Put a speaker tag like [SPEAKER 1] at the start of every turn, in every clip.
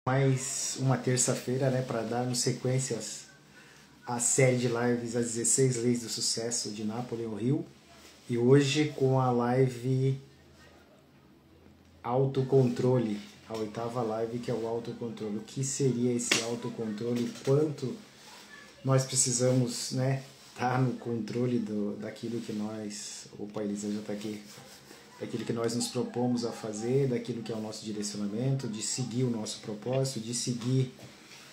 [SPEAKER 1] Mais uma terça-feira, né, para darmos sequências à série de lives As 16 Leis do Sucesso de Napoleon Hill. E hoje com a live Autocontrole, a oitava live, que é o autocontrole. O que seria esse autocontrole? Quanto nós precisamos, né, estar no controle daquilo que nós... Opa, a Elisa já está aqui. Daquilo que nós nos propomos a fazer, daquilo que é o nosso direcionamento, de seguir o nosso propósito, de seguir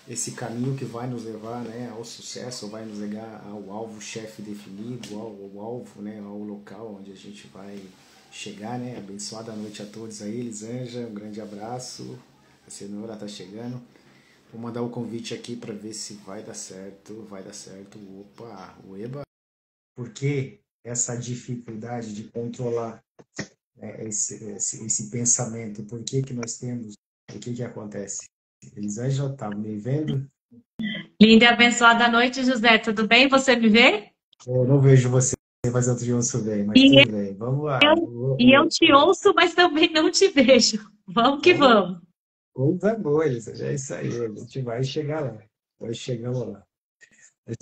[SPEAKER 1] esse caminho que vai nos levar, né, ao sucesso, vai nos levar ao alvo-chefe definido, ao alvo, né, ao local onde a gente vai chegar, né. Abençoada noite a todos aí, Elisângela, um grande abraço, a cenoura está chegando. Vou mandar o convite aqui para ver se vai dar certo, opa, o Eba. Por que essa dificuldade de controlar, né, esse pensamento? Por que que nós temos, o que que acontece? Elisângela, tá me vendo?
[SPEAKER 2] Linda e abençoada noite, José. Tudo bem? Você me vê?
[SPEAKER 1] Eu não vejo você, mas outro dia eu bem, mas
[SPEAKER 2] E
[SPEAKER 1] tudo bem. Vamos lá.
[SPEAKER 2] eu te ouço, mas também não te vejo. Vamos que
[SPEAKER 1] Vamos lá.
[SPEAKER 2] vamos.
[SPEAKER 1] Coisa boa, Elisângela. É isso aí. A gente vai chegar lá. Vai chegando lá.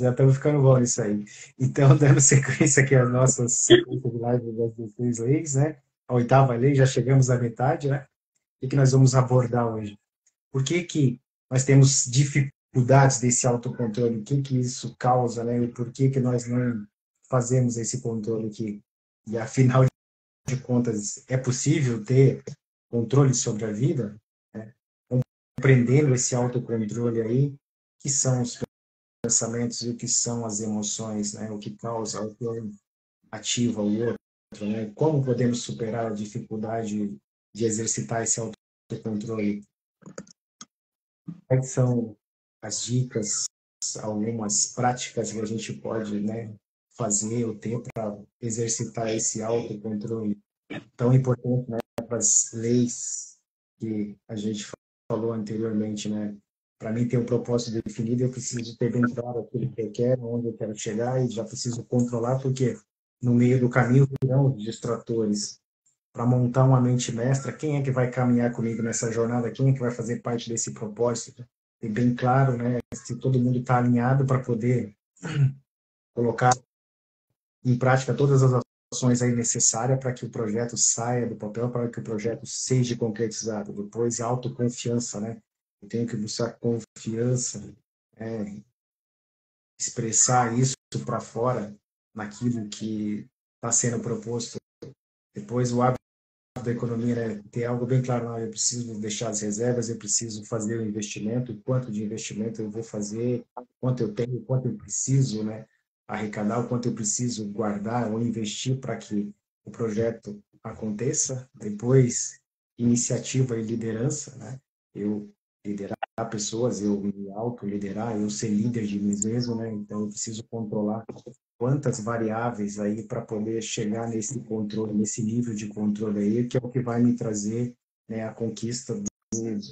[SPEAKER 1] Já estamos ficando bom nisso aí. Então, dando sequência aqui às nossas sequências de live das 16 leis, né? A oitava lei, já chegamos à metade, né? O que nós vamos abordar hoje? Por que que nós temos dificuldades desse autocontrole? O que que isso causa, né? E por que que nós não fazemos esse controle aqui? E afinal de contas, é possível ter controle sobre a vida? Né? Compreendendo esse autocontrole aí, que são os pensamentos e o que são as emoções, né? O que causa, o que ativa o outro, né? Como podemos superar a dificuldade de exercitar esse autocontrole? Quais são as dicas, algumas práticas que a gente pode, né, fazer ou ter para exercitar esse autocontrole tão importante, né, para as leis que a gente falou anteriormente, né? Para mim ter um propósito definido, eu preciso ter bem claro aquilo que eu quero, onde eu quero chegar, e já preciso controlar, porque no meio do caminho virão os distratores. Para montar uma mente mestra, quem é que vai caminhar comigo nessa jornada? Quem é que vai fazer parte desse propósito? Ter bem claro, né, se todo mundo está alinhado para poder colocar em prática todas as ações aí necessárias para que o projeto saia do papel, para que o projeto seja concretizado. Depois, autoconfiança, né? Eu tenho que buscar confiança, expressar isso para fora naquilo que está sendo proposto. Depois, o hábito da economia, né? Ter algo bem claro, não, eu preciso deixar as reservas, eu preciso fazer o investimento, quanto de investimento eu vou fazer, quanto eu tenho, quanto eu preciso, né, arrecadar, o quanto eu preciso guardar ou investir para que o projeto aconteça. Depois, iniciativa e liderança, né? Eu liderar pessoas, eu me auto-liderar, eu ser líder de mim mesmo, né? Então eu preciso controlar quantas variáveis aí para poder chegar nesse controle, nesse nível de controle aí, que é o que vai me trazer, né, a conquista do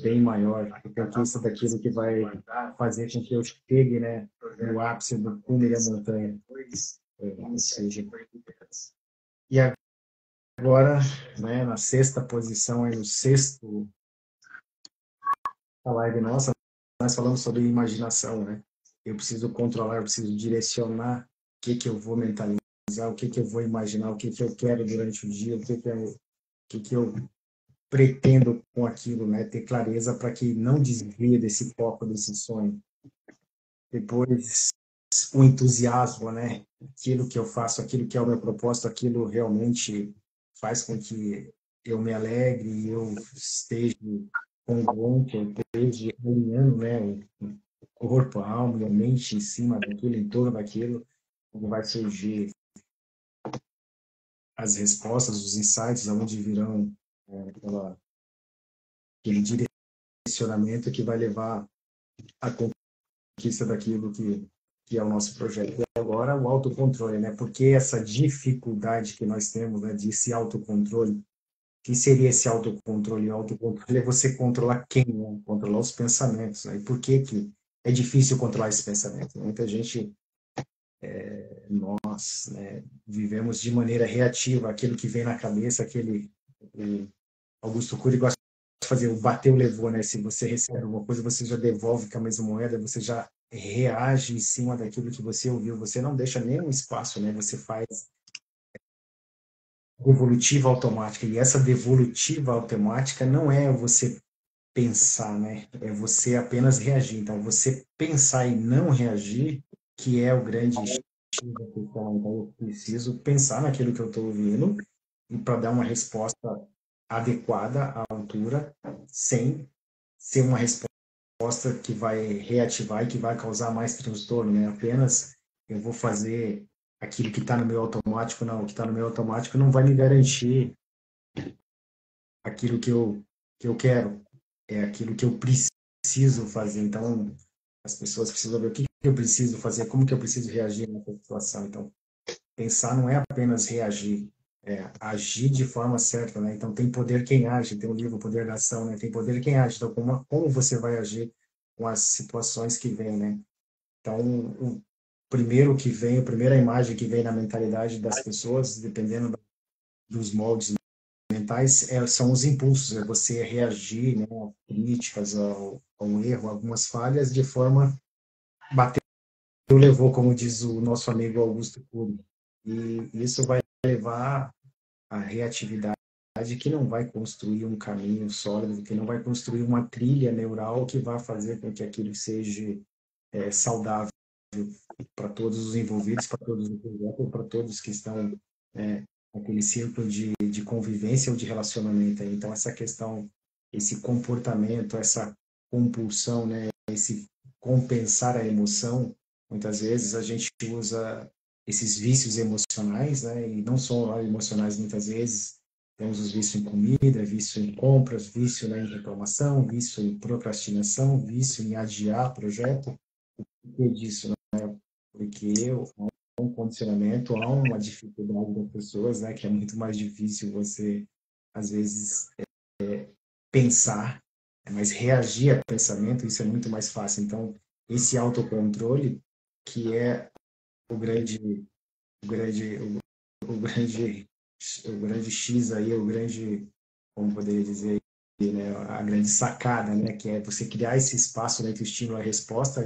[SPEAKER 1] bem maior, a conquista daquilo que vai fazer com que eu chegue, né, no ápice do cume da montanha. Ou seja, e agora, né, na sexta posição, aí, no sexto da live nossa, nós falamos sobre imaginação, né? Eu preciso controlar, eu preciso direcionar o que que eu vou mentalizar, o que que eu vou imaginar, o que que eu quero durante o dia, o que que eu pretendo com aquilo, né? Ter clareza para que não desvie desse foco, desse sonho. Depois, o entusiasmo, né? Aquilo que eu faço, aquilo que é o meu propósito, aquilo realmente faz com que eu me alegre, eu esteja congruente, eu esteja alinhando, né? O corpo, a alma e a mente em cima daquilo, em torno daquilo, onde vai surgir as respostas, os insights, aonde virão aquele direcionamento que vai levar à conquista daquilo que é o nosso projeto. E agora, o autocontrole, né? Porque essa dificuldade que nós temos, né, de esse autocontrole, o que seria esse autocontrole? O autocontrole é você controlar quem, né? Controlar os pensamentos, né? E por que que é difícil controlar esses pensamentos? Muita gente, nós, né, vivemos de maneira reativa, aquilo que vem na cabeça, aquele... O Augusto Cury gosta fazer o bateu, levou, né? Se você recebe alguma coisa, você já devolve com a mesma moeda, você já reage em cima daquilo que você ouviu, você não deixa nenhum espaço, né? Você faz devolutiva automática, e essa devolutiva automática não é você pensar, né? É você apenas reagir. Então, você pensar e não reagir, que é o grande X da questão. Então, eu preciso pensar naquilo que eu estou ouvindo e para dar uma resposta adequada à altura, sem ser uma resposta que vai reativar e que vai causar mais transtorno, né? Apenas eu vou fazer aquilo que está no meu automático, não. O que está no meu automático não vai me garantir aquilo que eu quero, é aquilo que eu preciso fazer. Então, as pessoas precisam ver o que eu preciso fazer, como que eu preciso reagir nessa situação. Então, pensar não é apenas reagir, é agir de forma certa, né? Então, tem poder quem age, tem o livro Poder da Ação, né? Tem poder quem age. Então, como você vai agir com as situações que vêm, né? Então, o primeiro que vem, a primeira imagem que vem na mentalidade das pessoas, dependendo dos moldes mentais, são os impulsos, é você reagir, né, a críticas, ao erro, algumas falhas, de forma bateu, levou, como diz o nosso amigo Augusto Cury. E isso vai levar à reatividade, que não vai construir um caminho sólido, que não vai construir uma trilha neural que vai fazer com que aquilo seja saudável para todos os envolvidos, para todos os projetos, para todos que estão naquele círculo de convivência ou de relacionamento. Então, essa questão, esse comportamento, essa compulsão, né, esse compensar a emoção, muitas vezes a gente usa esses vícios emocionais, né, e não só emocionais, muitas vezes temos os vícios em comida, vício em compras, vício, né, em reclamação, vício em procrastinação, vício em adiar projeto. Por que disso, né? Porque há um condicionamento, há uma dificuldade das pessoas, né, que é muito mais difícil você, às vezes, pensar, mas reagir a pensamento, isso é muito mais fácil. Então, esse autocontrole, que é o grande, o grande, o grande, o grande X aí, o grande, como poderia dizer, né, a grande sacada, né, que é você criar esse espaço entre o estímulo e a resposta.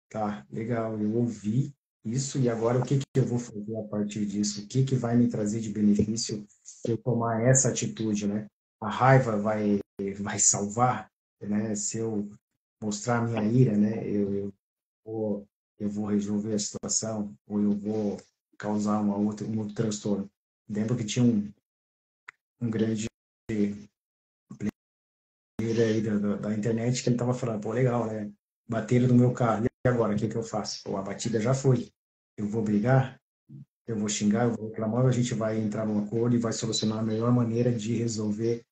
[SPEAKER 1] Tá, legal, eu ouvi isso, e agora o que que eu vou fazer a partir disso? O que que vai me trazer de benefício se eu tomar essa atitude, né? A raiva vai salvar, né? Se eu mostrar a minha ira, né? Eu vou resolver a situação, ou eu vou causar um outro transtorno. Lembro que tinha um grande aí da internet que ele estava falando, pô, legal, né? Bateram no meu carro, e agora, o que que eu faço? Pô, a batida já foi. Eu vou brigar, eu vou xingar, eu vou reclamar, ou a gente vai entrar num acordo e vai solucionar a melhor maneira de resolver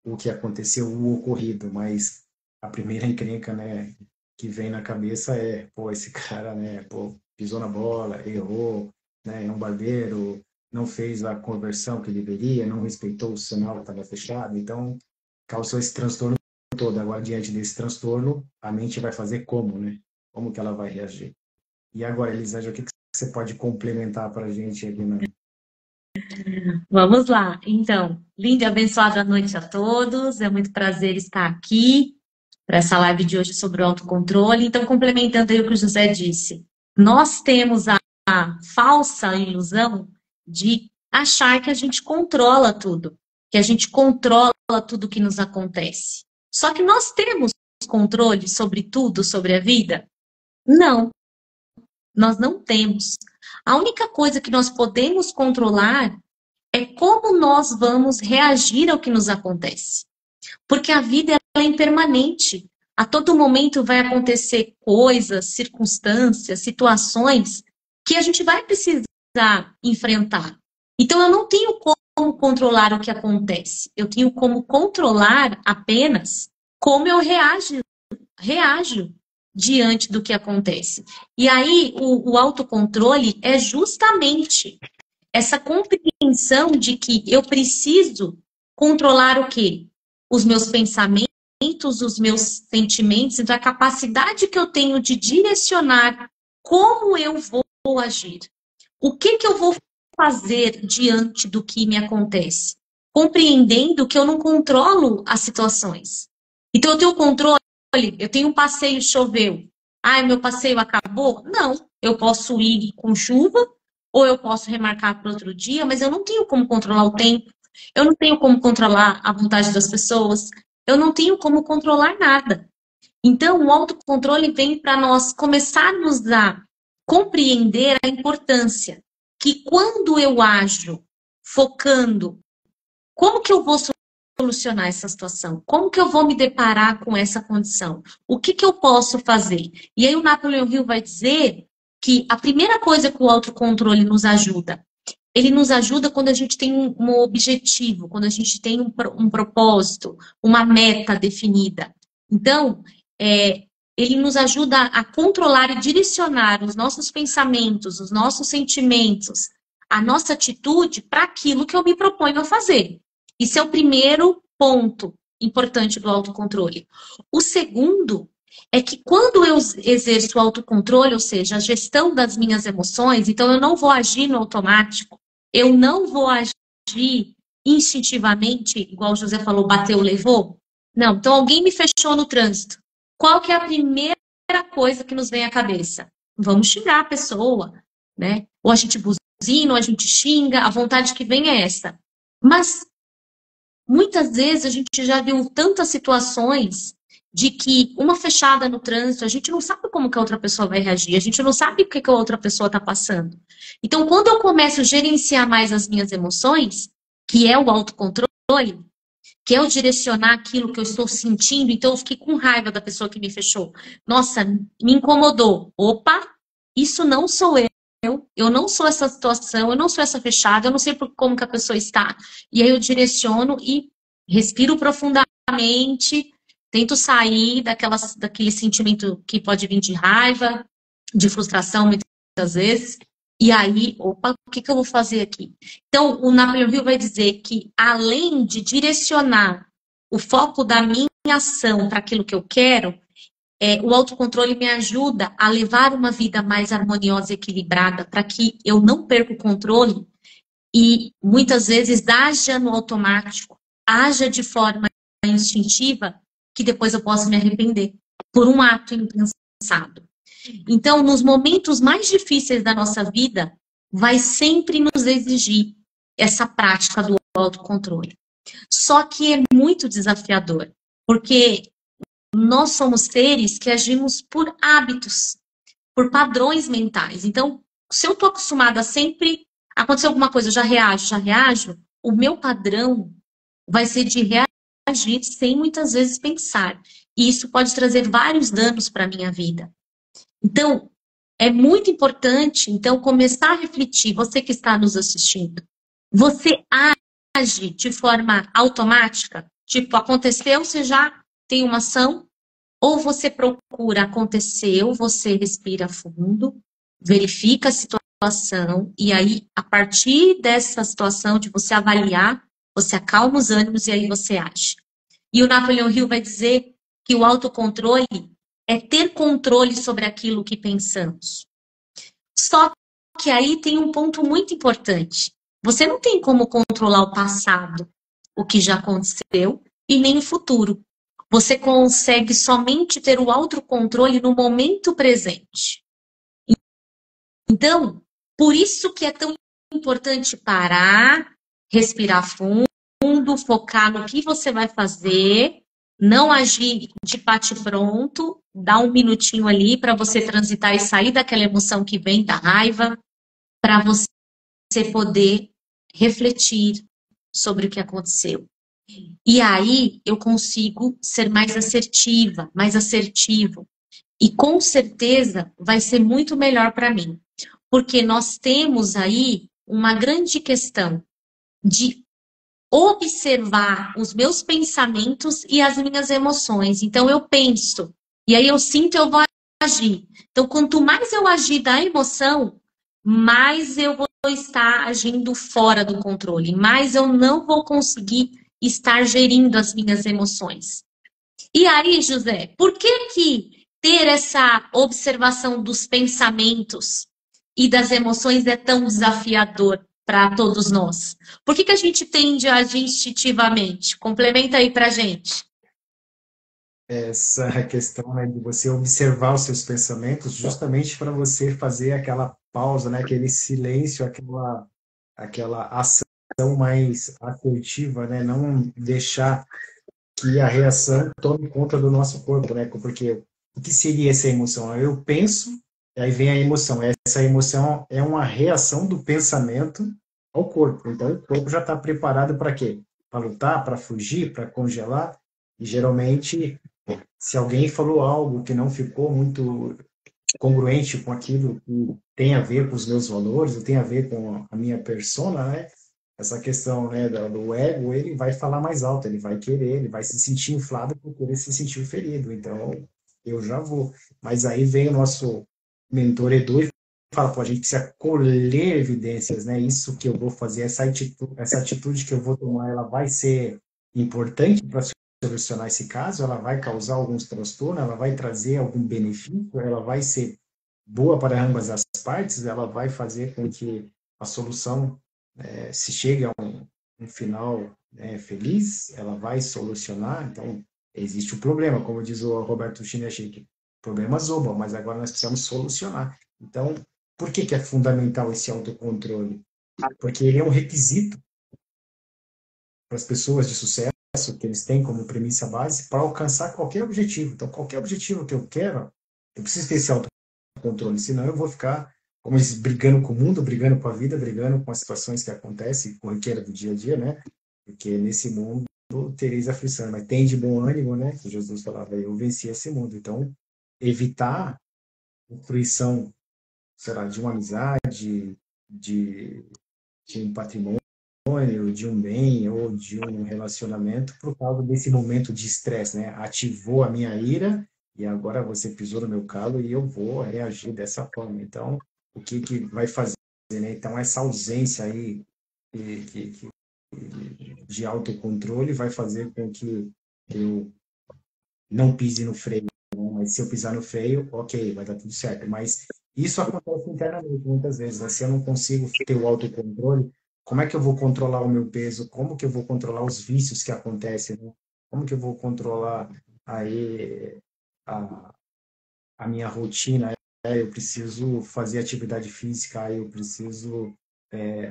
[SPEAKER 1] o que aconteceu, o ocorrido. Mas a primeira encrenca, né, que vem na cabeça é, pô, esse cara, né, pô, pisou na bola, errou, né, é um barbeiro, não fez a conversão que deveria, não respeitou o sinal que estava fechado, então causou esse transtorno todo. Agora, diante desse transtorno, a mente vai fazer como, né? Como que ela vai reagir? E agora, Elisângela, o que que você pode complementar para a gente aqui, né?
[SPEAKER 2] Vamos lá. Então, linda e abençoada noite a todos. É muito prazer estar aqui para essa live de hoje sobre o autocontrole. Então, complementando aí o que o José disse, nós temos a falsa ilusão de achar que a gente controla tudo, que a gente controla tudo que nos acontece. Só que nós temos controle sobre tudo, sobre a vida? Não, nós não temos. A única coisa que nós podemos controlar é como nós vamos reagir ao que nos acontece. Porque a vida é impermanente. A todo momento vai acontecer coisas, circunstâncias, situações que a gente vai precisar enfrentar. Então, eu não tenho como controlar o que acontece. Eu tenho como controlar apenas como eu reajo diante do que acontece. E aí, o autocontrole é justamente essa compreensão de que eu preciso controlar o quê? Os meus pensamentos, os meus sentimentos, então a capacidade que eu tenho de direcionar como eu vou agir. O que que eu vou fazer diante do que me acontece? compreendendo que eu não controlo as situações. Então, eu tenho controle, eu tenho um passeio, choveu. Ah, meu passeio acabou? Não, eu posso ir com chuva, ou eu posso remarcar para outro dia, mas eu não tenho como controlar o tempo, eu não tenho como controlar a vontade das pessoas, eu não tenho como controlar nada. Então, o autocontrole vem para nós começarmos a compreender a importância que quando eu ajo focando como que eu vou solucionar essa situação? Como que eu vou me deparar com essa condição? O que que eu posso fazer? E aí o Napoleon Hill vai dizer que a primeira coisa que o autocontrole nos ajuda, ele nos ajuda quando a gente tem um objetivo, quando a gente tem um propósito, uma meta definida. Então, ele nos ajuda a controlar e direcionar os nossos pensamentos, os nossos sentimentos, a nossa atitude para aquilo que eu me proponho a fazer. Isso é o primeiro ponto importante do autocontrole. O segundo é que quando eu exerço o autocontrole, ou seja, a gestão das minhas emoções, então eu não vou agir no automático, eu não vou agir instintivamente, igual o José falou, bateu, levou. Não, então alguém me fechou no trânsito. Qual que é a primeira coisa que nos vem à cabeça? Vamos xingar a pessoa, né? Ou a gente buzina, ou a gente xinga, a vontade que vem é essa. Mas muitas vezes a gente já viu tantas situações de que uma fechada no trânsito, a gente não sabe como que a outra pessoa vai reagir, a gente não sabe o que a outra pessoa está passando. Então, quando eu começo a gerenciar mais as minhas emoções, que é o autocontrole, que é o direcionar aquilo que eu estou sentindo, então eu fiquei com raiva da pessoa que me fechou. Nossa, me incomodou. Opa, isso não sou eu não sou essa situação, eu não sou essa fechada, eu não sei como que a pessoa está. E aí eu direciono e respiro profundamente, tento sair daquele sentimento que pode vir de raiva, de frustração, muitas vezes. E aí, opa, o que eu vou fazer aqui? Então, o Napoleon Hill vai dizer que, além de direcionar o foco da minha ação para aquilo que eu quero, o autocontrole me ajuda a levar uma vida mais harmoniosa e equilibrada, para que eu não perca o controle e, muitas vezes, haja no automático, haja de forma instintiva, que depois eu possa me arrepender por um ato impensado. Então, nos momentos mais difíceis da nossa vida, vai sempre nos exigir essa prática do autocontrole. Só que é muito desafiador, porque nós somos seres que agimos por hábitos, por padrões mentais. Então, se eu estou acostumada a sempre acontecer alguma coisa, eu já reajo, o meu padrão vai ser de reagir sem muitas vezes pensar. E isso pode trazer vários danos para a minha vida. Então, é muito importante, então, começar a refletir, você que está nos assistindo, você age de forma automática? Tipo, aconteceu, você já tem uma ação? Ou você procura, aconteceu, você respira fundo, verifica a situação, e aí, a partir dessa situação de você avaliar, você acalma os ânimos e aí você age. E o Napoleon Hill vai dizer que o autocontrole é ter controle sobre aquilo que pensamos. Só que aí tem um ponto muito importante. Você não tem como controlar o passado, o que já aconteceu, e nem o futuro. Você consegue somente ter o autocontrole no momento presente. Então, por isso que é tão importante parar, respirar fundo, focar no que você vai fazer, não agir de bate-pronto, dar um minutinho ali para você transitar e sair daquela emoção que vem da raiva, para você poder refletir sobre o que aconteceu. E aí eu consigo ser mais assertiva, mais assertivo. E com certeza vai ser muito melhor para mim. Porque nós temos aí uma grande questão de observar os meus pensamentos e as minhas emoções. Então eu penso, e aí eu sinto, eu vou agir. Então quanto mais eu agir da emoção, mais eu vou estar agindo fora do controle, mais eu não vou conseguir estar gerindo as minhas emoções. E aí, José, por que ter essa observação dos pensamentos e das emoções é tão desafiador? para todos nós? Por que a gente tende a agir instintivamente? Complementa aí para a gente.
[SPEAKER 1] Essa questão, né, de você observar os seus pensamentos, justamente para você fazer aquela pausa, né, aquele silêncio, aquela ação mais assertiva, né, não deixar que a reação tome conta do nosso corpo, né, porque o que seria essa emoção? Eu penso, e aí vem a emoção. Essa emoção é uma reação do pensamento ao corpo. Então, o corpo já está preparado para quê? Para lutar, para fugir, para congelar. E geralmente, se alguém falou algo que não ficou muito congruente com aquilo que tem a ver com os meus valores, ou tem a ver com a minha persona, né? Essa questão, né, do ego, ele vai falar mais alto, ele vai querer, ele vai se sentir inflado por querer se sentir ferido. Então, eu já vou. Mas aí vem o nosso mentor Edu e fala, pô, a gente precisa colher evidências, né? Isso que eu vou fazer, essa atitude que eu vou tomar, ela vai ser importante para solucionar esse caso, ela vai causar alguns transtornos, ela vai trazer algum benefício, ela vai ser boa para ambas as partes, ela vai fazer com que a solução se chegue a um final feliz, ela vai solucionar. Então, existe o problema, como diz o Roberto Chinachique, problemas oba, mas agora nós precisamos solucionar. Então, por que é fundamental esse autocontrole? Porque ele é um requisito para as pessoas de sucesso que eles têm como premissa base para alcançar qualquer objetivo. Então, qualquer objetivo que eu quero, eu preciso ter esse autocontrole, senão eu vou ficar, como eles, brigando com o mundo, brigando com a vida, brigando com as situações que acontecem, corriqueira do dia a dia, né? Porque nesse mundo tereis aflição, mas tem de bom ânimo, né? Que Jesus falava, eu venci esse mundo. Então, evitar a fruição, será, de uma amizade, de, de um patrimônio, de um bem ou de um relacionamento por causa desse momento de estresse, né? Ativou a minha ira e agora você pisou no meu calo e eu vou reagir dessa forma. Então, o que que vai fazer, né? Então, essa ausência aí de autocontrole vai fazer com que eu não pise no freio, né? Mas se eu pisar no freio, ok, vai dar tudo certo. Mas isso acontece internamente muitas vezes, né? Se eu não consigo ter o autocontrole, como é que eu vou controlar o meu peso? Como que eu vou controlar os vícios que acontecem, né? Como que eu vou controlar aí a, a minha rotina? Eu preciso fazer atividade física, eu preciso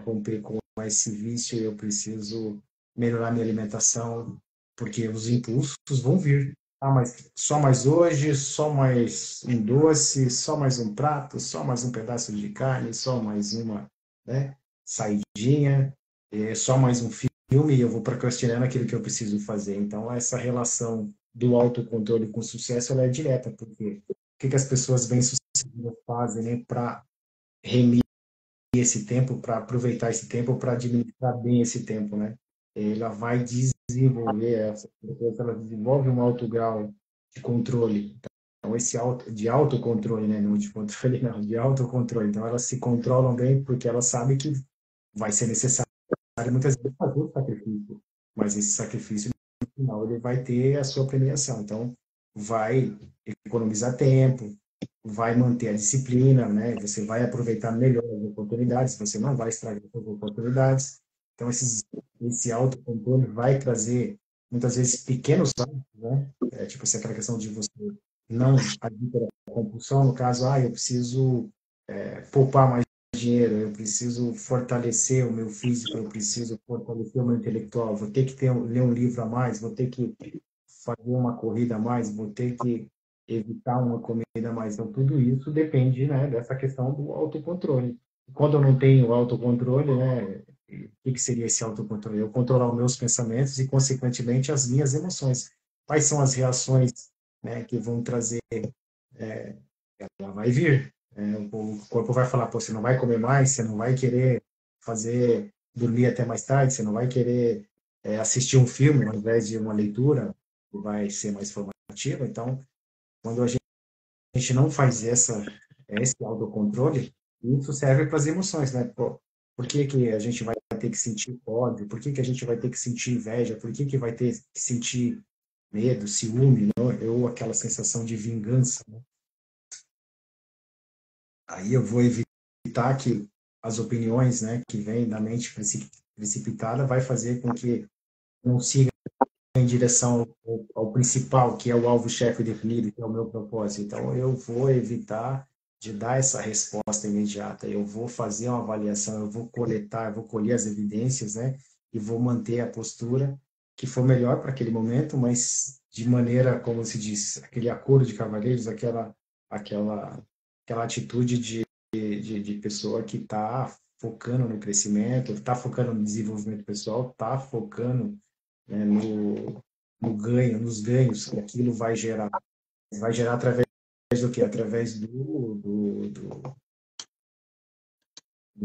[SPEAKER 1] romper com esse vício, eu preciso melhorar minha alimentação, porque os impulsos vão vir. Ah, mas só mais hoje, só mais um doce, só mais um prato, só mais um pedaço de carne, só mais uma, né, saidinha, só mais um filme e eu vou procrastinando aquilo que eu preciso fazer. Então, essa relação do autocontrole com o sucesso, ela é direta, porque o que as pessoas bem-sucedidas fazem, né, para remir esse tempo, para aproveitar esse tempo, para administrar bem esse tempo, né? Ela vai desenvolver, ela desenvolve um alto grau de controle. Então, esse de autocontrole, né? Não de controle, não, de autocontrole. Então, elas se controlam bem porque elas sabem que vai ser necessário muitas vezes fazer o sacrifício, mas esse sacrifício, no final, ele vai ter a sua premiação. Então, vai economizar tempo, vai manter a disciplina, né? Você vai aproveitar melhor as oportunidades, você não vai estragar as oportunidades. Então, esse autocontrole vai trazer, muitas vezes, pequenos hábitos, né? Tipo, essa aquela questão de você não agir pela compulsão, no caso, eu preciso poupar mais dinheiro, eu preciso fortalecer o meu físico, eu preciso fortalecer o meu intelectual, vou ter que ler um livro a mais, vou ter que fazer uma corrida a mais, vou ter que evitar uma comida a mais. Então, tudo isso depende, né, dessa questão do autocontrole. Quando eu não tenho autocontrole, né, o que seria esse autocontrole? Eu controlar os meus pensamentos e, consequentemente, as minhas emoções. Quais são as reações, né, que vão trazer? Ela vai vir. O corpo vai falar, pô, você não vai comer mais, você não vai querer fazer dormir até mais tarde, você não vai querer assistir um filme ao invés de uma leitura, que vai ser mais formativa. Então, quando a gente não faz esse autocontrole, isso serve para as emoções, né? Pô, por que que a gente vai ter que sentir ódio? Por que que a gente vai ter que sentir inveja? Por que que vai ter que sentir medo, ciúme, né? Ou aquela sensação de vingança, né? Aí eu vou evitar que as opiniões, né, que vêm da mente precipitada, vai fazer com que não siga em direção ao principal, que é o alvo-chefe definido, que é o meu propósito. Então, eu vou evitar de dar essa resposta imediata. Eu vou fazer uma avaliação, eu vou coletar, eu vou colher as evidências, né? E vou manter a postura que for melhor para aquele momento, mas de maneira, como se diz, aquele acordo de cavalheiros, aquela atitude de pessoa que está focando no crescimento, está focando no desenvolvimento pessoal, está focando, né, no ganho, nos ganhos que aquilo vai gerar. Vai gerar através do quê? Através do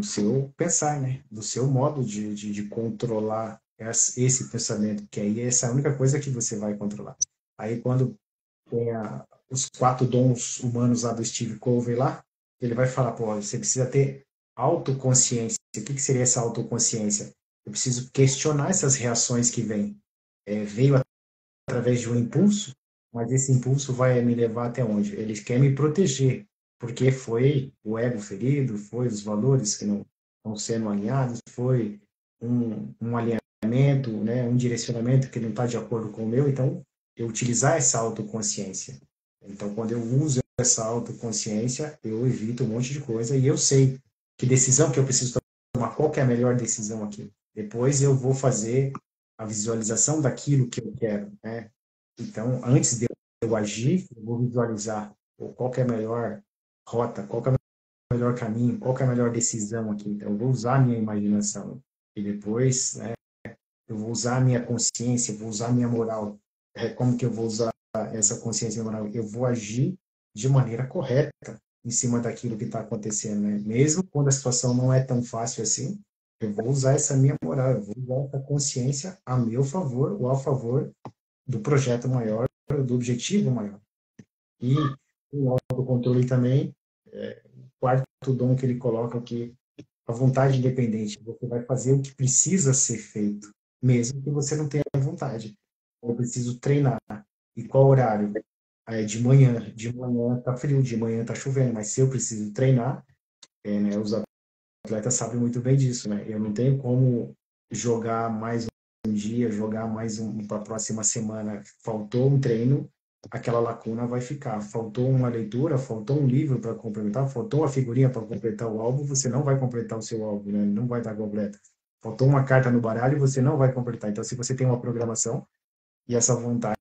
[SPEAKER 1] seu pensar, né? Do seu modo de controlar esse pensamento, que aí essa é a única coisa que você vai controlar. Aí quando tem os 4 dons humanos lá do Steve Covey lá, ele vai falar, pô, você precisa ter autoconsciência. O que seria essa autoconsciência? Eu preciso questionar essas reações que vêm. Veio através de um impulso, mas esse impulso vai me levar até onde? Ele quer me proteger, porque foi o ego ferido, foi os valores que não estão sendo alinhados, foi um alinhamento, né, um direcionamento que não está de acordo com o meu, então eu utilizar essa autoconsciência. Então, quando eu uso essa autoconsciência, eu evito um monte de coisa e eu sei que decisão que eu preciso tomar, qual que é a melhor decisão aqui. Depois eu vou fazer a visualização daquilo que eu quero, né? Então, antes de eu agir, eu vou visualizar qual que é a melhor rota, qual que é o melhor caminho, qual que é a melhor decisão aqui. Então, eu vou usar a minha imaginação e depois, né, eu vou usar a minha consciência, vou usar a minha moral. Como que eu vou usar essa consciência e moral? Eu vou agir de maneira correta em cima daquilo que está acontecendo, né? Mesmo quando a situação não é tão fácil assim, eu vou usar essa minha moral, eu vou usar essa consciência a meu favor ou a favor do projeto maior, do objetivo maior. E o autocontrole também, o quarto dom que ele coloca aqui, a vontade independente. Você vai fazer o que precisa ser feito, mesmo que você não tenha vontade. Eu preciso treinar. E qual horário? De manhã. De manhã tá frio, de manhã tá chovendo, mas se eu preciso treinar, né, os atletas sabem muito bem disso, né? Eu não tenho como jogar mais um dia, jogar mais para a próxima semana. Faltou um treino, aquela lacuna vai ficar. Faltou uma leitura, faltou um livro para complementar, faltou uma figurinha para completar o álbum, você não vai completar o seu álbum, né? Não vai estar completo. Faltou uma carta no baralho, você não vai completar. Então, se você tem uma programação e essa vontade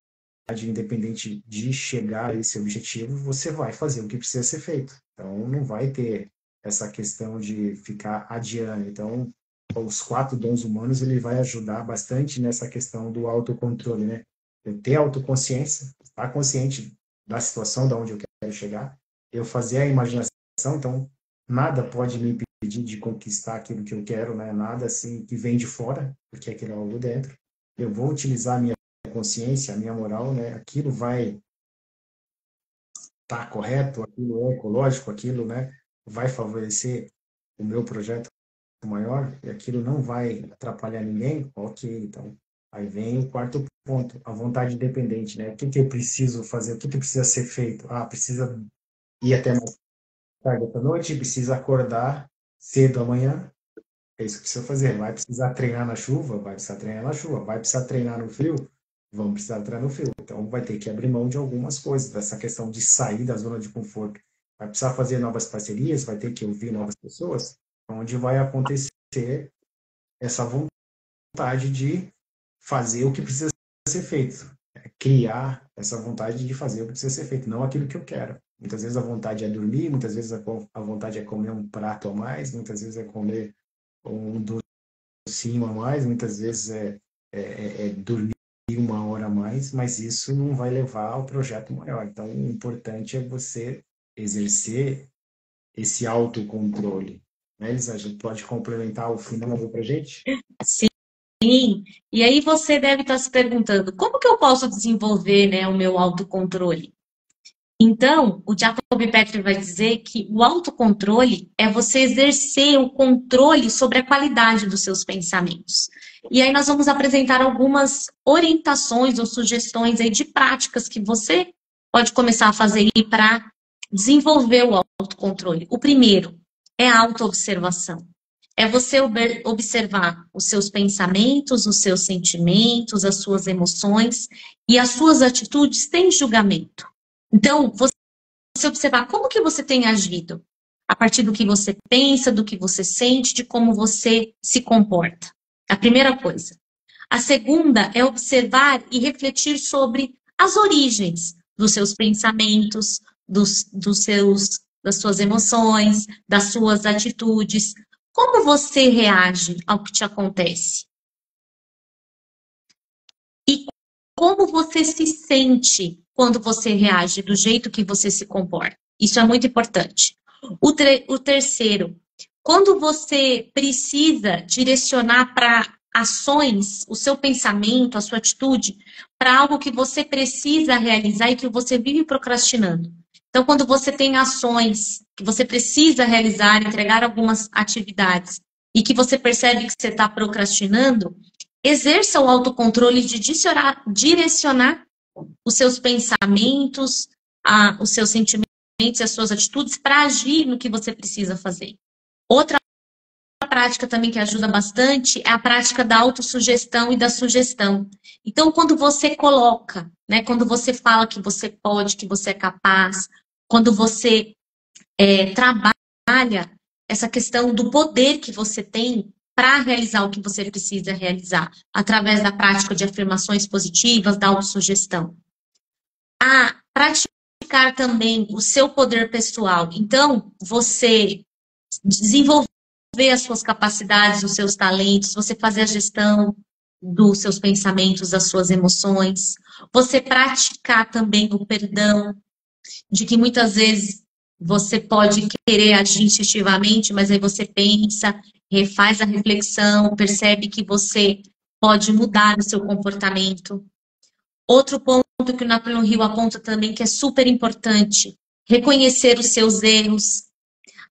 [SPEAKER 1] independente de chegar a esse objetivo, você vai fazer o que precisa ser feito. Então, não vai ter essa questão de ficar adiando. Então, os 4 dons humanos, ele vai ajudar bastante nessa questão do autocontrole, né? Eu ter autoconsciência, estar consciente da situação, de onde eu quero chegar, eu fazer a imaginação, então, nada pode me impedir de conquistar aquilo que eu quero, né? Nada assim que vem de fora, porque aquilo é algo dentro. Eu vou utilizar a minha consciência, a minha moral, né? Aquilo vai estar correto, aquilo é ecológico, aquilo, né, vai favorecer o meu projeto maior e aquilo não vai atrapalhar ninguém, ok, então aí vem o quarto ponto, a vontade independente, né? O que eu preciso fazer, o que precisa ser feito? Precisa ir até mais tarde da noite, precisa acordar cedo amanhã, é isso que precisa fazer. Vai precisar treinar na chuva? Vai precisar treinar na chuva. Vai precisar treinar no frio? Vamos precisar treinar no frio. Então, vai ter que abrir mão de algumas coisas, dessa questão de sair da zona de conforto. Vai precisar fazer novas parcerias, vai ter que ouvir novas pessoas, onde vai acontecer essa vontade de fazer o que precisa ser feito. Criar essa vontade de fazer o que precisa ser feito, não aquilo que eu quero. Muitas vezes a vontade é dormir, muitas vezes a vontade é comer um prato a mais, muitas vezes é comer um docinho a mais, muitas vezes é dormir 1 hora a mais, mas isso não vai levar ao projeto maior. Então, o importante é você exercer esse autocontrole. Né, Elisa? A gente pode complementar o final para a gente?
[SPEAKER 2] Sim. E aí você deve estar se perguntando, como que eu posso desenvolver, né, o meu autocontrole? Então, o Jacob Petri vai dizer que o autocontrole é você exercer o controle sobre a qualidade dos seus pensamentos. E aí nós vamos apresentar algumas orientações ou sugestões aí de práticas que você pode começar a fazer para desenvolver o autocontrole. O primeiro, é a autoobservação. É você observar os seus pensamentos, os seus sentimentos, as suas emoções e as suas atitudes sem julgamento. Então, você observar como que você tem agido a partir do que você pensa, do que você sente, de como você se comporta. A primeira coisa. A segunda é observar e refletir sobre as origens dos seus pensamentos, das suas emoções, das suas atitudes. Como você reage ao que te acontece? E como você se sente quando você reage do jeito que você se comporta? Isso é muito importante. O terceiro, quando você precisa direcionar para ações, o seu pensamento, a sua atitude, para algo que você precisa realizar e que você vive procrastinando. Então, quando você tem ações que você precisa realizar, entregar algumas atividades e que você percebe que você está procrastinando, exerça o autocontrole de direcionar os seus pensamentos, os seus sentimentos e as suas atitudes para agir no que você precisa fazer. Outra prática também que ajuda bastante é a prática da autossugestão e da sugestão. Então, quando você coloca, né, quando você fala que você pode, que você é capaz, quando você trabalha essa questão do poder que você tem para realizar o que você precisa realizar, através da prática de afirmações positivas, da autossugestão. A praticar também o seu poder pessoal. Então, você desenvolver as suas capacidades, os seus talentos, você fazer a gestão dos seus pensamentos, das suas emoções. Você praticar também o perdão, de que muitas vezes você pode querer agir instintivamente, mas aí você pensa, refaz a reflexão, percebe que você pode mudar o seu comportamento. Outro ponto que o Napoleão Hill aponta também, que é super importante, reconhecer os seus erros,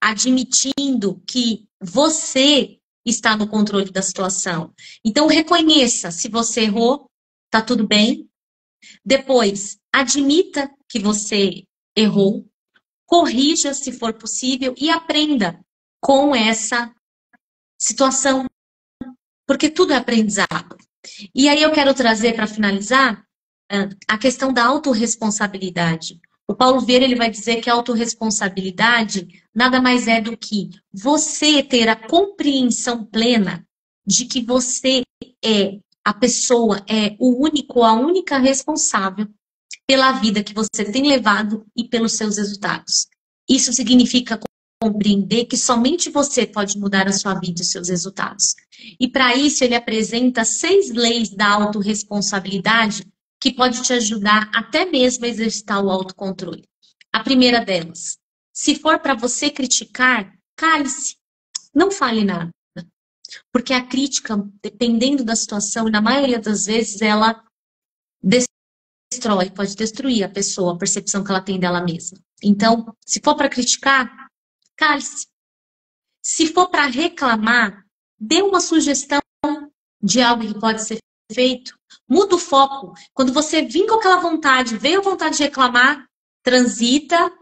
[SPEAKER 2] admitindo que você está no controle da situação. Então, reconheça se você errou, tá tudo bem. Depois, admita que você errou, corrija se for possível e aprenda com essa situação, porque tudo é aprendizado. E aí eu quero trazer para finalizar a questão da autorresponsabilidade. O Paulo Vieira ele vai dizer que a autorresponsabilidade nada mais é do que você ter a compreensão plena de que você é a pessoa, é o único, a única responsável pela vida que você tem levado e pelos seus resultados. Isso significa compreender que somente você pode mudar a sua vida e os seus resultados. E para isso ele apresenta 6 leis da autorresponsabilidade que pode te ajudar até mesmo a exercitar o autocontrole. A primeira delas, se for para você criticar, cale-se, não fale nada. Porque a crítica, dependendo da situação, e na maioria das vezes, ela destrói, pode destruir a pessoa, a percepção que ela tem dela mesma. Então, se for para criticar, cale-se. Se for para reclamar, dê uma sugestão de algo que pode ser feito. Muda o foco. Quando você vir com aquela vontade, veio a vontade de reclamar, transita,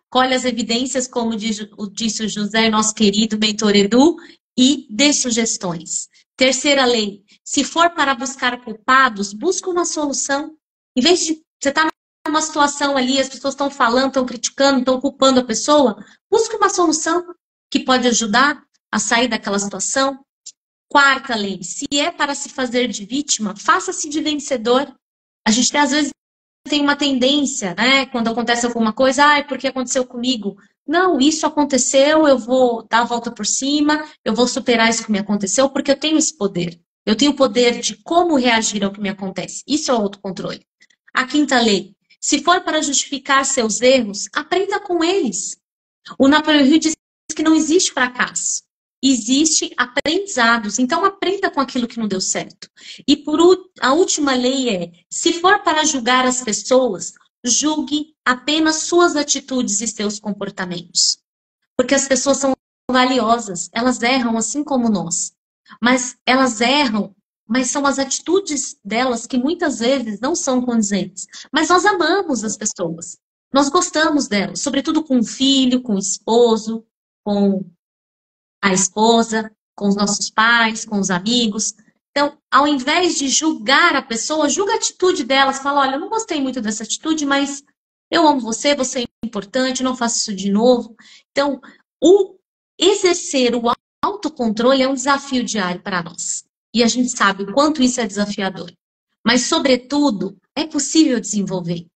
[SPEAKER 2] colhe as evidências, como disse o José, nosso querido mentor Edu, e dê sugestões. Terceira lei, se for para buscar culpados, busca uma solução. Em vez de você estar numa situação ali, as pessoas estão falando, estão criticando, estão culpando a pessoa, busca uma solução que pode ajudar a sair daquela situação. Quarta lei, se é para se fazer de vítima, faça-se de vencedor. A gente às vezes tem uma tendência, né? Quando acontece alguma coisa, porque aconteceu comigo. Não, isso aconteceu, eu vou dar a volta por cima, eu vou superar isso que me aconteceu, porque eu tenho esse poder. Eu tenho o poder de como reagir ao que me acontece. Isso é o autocontrole. A quinta lei, se for para justificar seus erros, aprenda com eles. O Napoleão Hill diz que não existe fracasso. Existe aprendizados. Então, aprenda com aquilo que não deu certo. E a última lei é, se for para julgar as pessoas, julgue apenas suas atitudes e seus comportamentos. Porque as pessoas são valiosas. Elas erram assim como nós. Mas elas erram, mas são as atitudes delas que muitas vezes não são condizentes. Mas nós amamos as pessoas. Nós gostamos delas. Sobretudo com o filho, com o esposo, com a esposa, com os nossos pais, com os amigos. Então, ao invés de julgar a pessoa, julga a atitude delas, fala, olha, eu não gostei muito dessa atitude, mas eu amo você, você é importante, não faço isso de novo. Então, o exercer o autocontrole é um desafio diário para nós. E a gente sabe o quanto isso é desafiador. Mas, sobretudo, é possível desenvolver.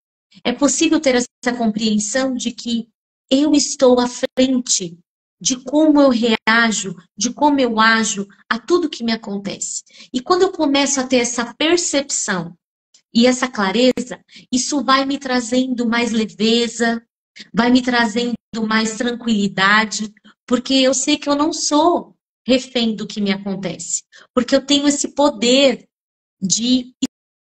[SPEAKER 2] É possível ter essa compreensão de que eu estou à frente de como eu reajo, de como eu ajo a tudo que me acontece. E quando eu começo a ter essa percepção e essa clareza, isso vai me trazendo mais leveza, vai me trazendo mais tranquilidade, porque eu sei que eu não sou refém do que me acontece, porque eu tenho esse poder de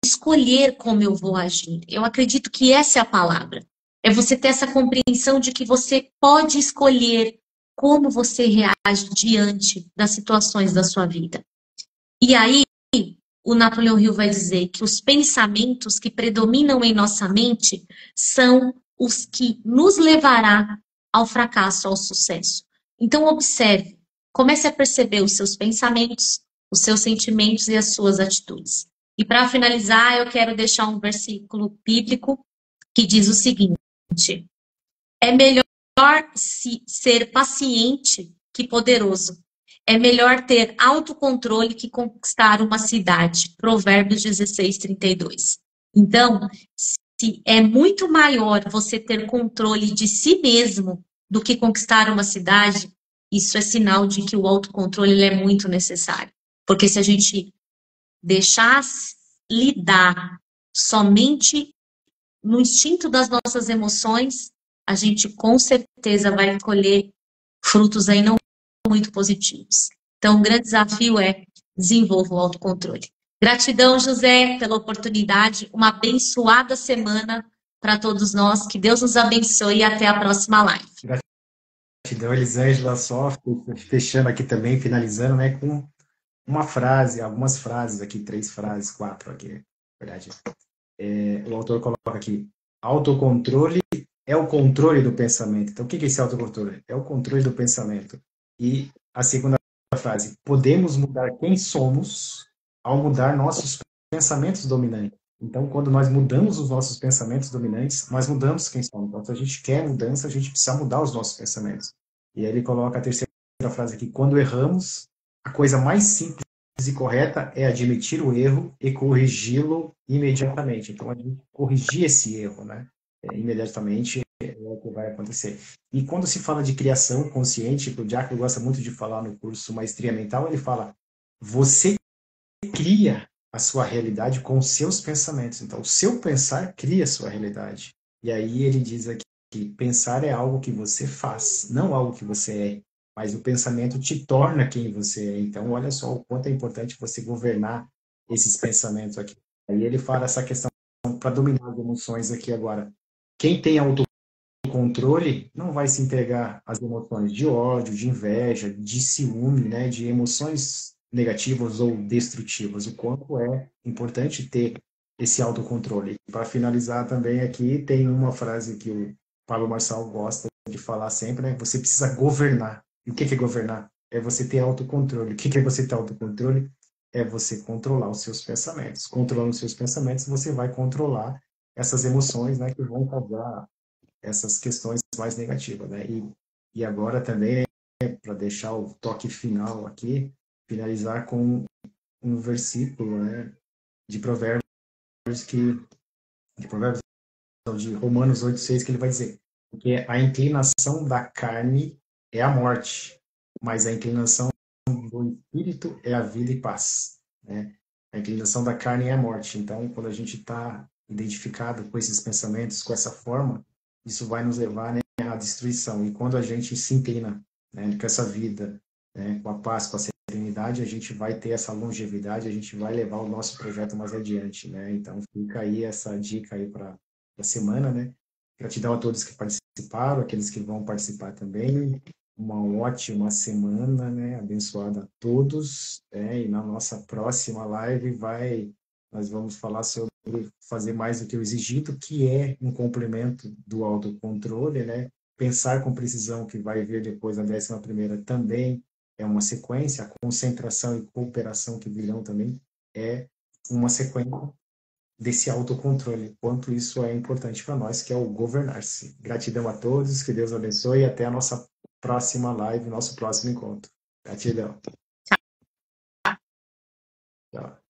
[SPEAKER 2] escolher como eu vou agir. Eu acredito que essa é a palavra. É você ter essa compreensão de que você pode escolher como você reage diante das situações da sua vida. E aí, o Napoleão Hill vai dizer que os pensamentos que predominam em nossa mente são os que nos levará ao fracasso, ao sucesso. Então, observe, comece a perceber os seus pensamentos, os seus sentimentos e as suas atitudes. E para finalizar, eu quero deixar um versículo bíblico que diz o seguinte: é melhor ser paciente que poderoso. É melhor ter autocontrole que conquistar uma cidade. Provérbios 16, 32. Então, se é muito maior você ter controle de si mesmo do que conquistar uma cidade, isso é sinal de que o autocontrole ele é muito necessário. Porque se a gente deixar lidar somente no instinto das nossas emoções, a gente com certeza vai colher frutos aí não muito positivos. Então, o grande desafio é desenvolver o autocontrole. Gratidão, José, pela oportunidade. Uma abençoada semana para todos nós. Que Deus nos abençoe e até a próxima live.
[SPEAKER 1] Gratidão, Elisângela, só fechando aqui também, finalizando, né, com uma frase, algumas frases aqui, 3 frases, 4 aqui, na verdade. O autor coloca aqui, autocontrole é o controle do pensamento. Então, o que é esse autocontrole? É o controle do pensamento. E a segunda frase, podemos mudar quem somos ao mudar nossos pensamentos dominantes. Então, quando nós mudamos os nossos pensamentos dominantes, nós mudamos quem somos. Então, se a gente quer mudança, a gente precisa mudar os nossos pensamentos. E aí ele coloca a terceira frase aqui, quando erramos, a coisa mais simples e correta é admitir o erro e corrigi-lo imediatamente. Então, a gente corrigir esse erro, né? Imediatamente é o que vai acontecer. E quando se fala de criação consciente, o Jaco gosta muito de falar no curso Maestria Mental, ele fala, você cria a sua realidade com os seus pensamentos. Então, o seu pensar cria a sua realidade. E aí ele diz aqui que pensar é algo que você faz, não algo que você é. Mas o pensamento te torna quem você é. Então, olha só o quanto é importante você governar esses pensamentos aqui. Aí ele fala essa questão para dominar as emoções aqui agora. Quem tem autocontrole não vai se entregar às emoções de ódio, de inveja, de ciúme, né, de emoções negativas ou destrutivas. O quanto é importante ter esse autocontrole. Para finalizar também aqui, tem uma frase que o Pablo Marçal gosta de falar sempre, né? Você precisa governar. E o que é governar? É você ter autocontrole. O que é você ter autocontrole? É você controlar os seus pensamentos. Controlando os seus pensamentos, você vai controlar essas emoções, né, que vão causar essas questões mais negativas, né? E agora também, né, para deixar o toque final aqui, finalizar com um versículo, né, de Provérbios de Romanos 8:6, que ele vai dizer, porque a inclinação da carne é a morte, mas a inclinação do espírito é a vida e paz, né? A inclinação da carne é a morte. Então, quando a gente está identificado com esses pensamentos, com essa forma, isso vai nos levar, né, à destruição. E quando a gente se inclina, né, com essa vida, né, com a paz, com a serenidade, a gente vai ter essa longevidade, a gente vai levar o nosso projeto mais adiante, né? Então, fica aí essa dica aí para a semana, né? Gratidão a todos que participaram, aqueles que vão participar também. Uma ótima semana, né? Abençoada a todos. E na nossa próxima live nós vamos falar sobre fazer mais do que o exigido, que é um complemento do autocontrole, né? Pensar com precisão, que vai vir depois na 11ª também é uma sequência, a concentração e cooperação que virão também é uma sequência desse autocontrole, quanto isso é importante para nós, que é o governar-se. Gratidão a todos, que Deus abençoe e até a nossa próxima live, nosso próximo encontro. Gratidão. Tchau.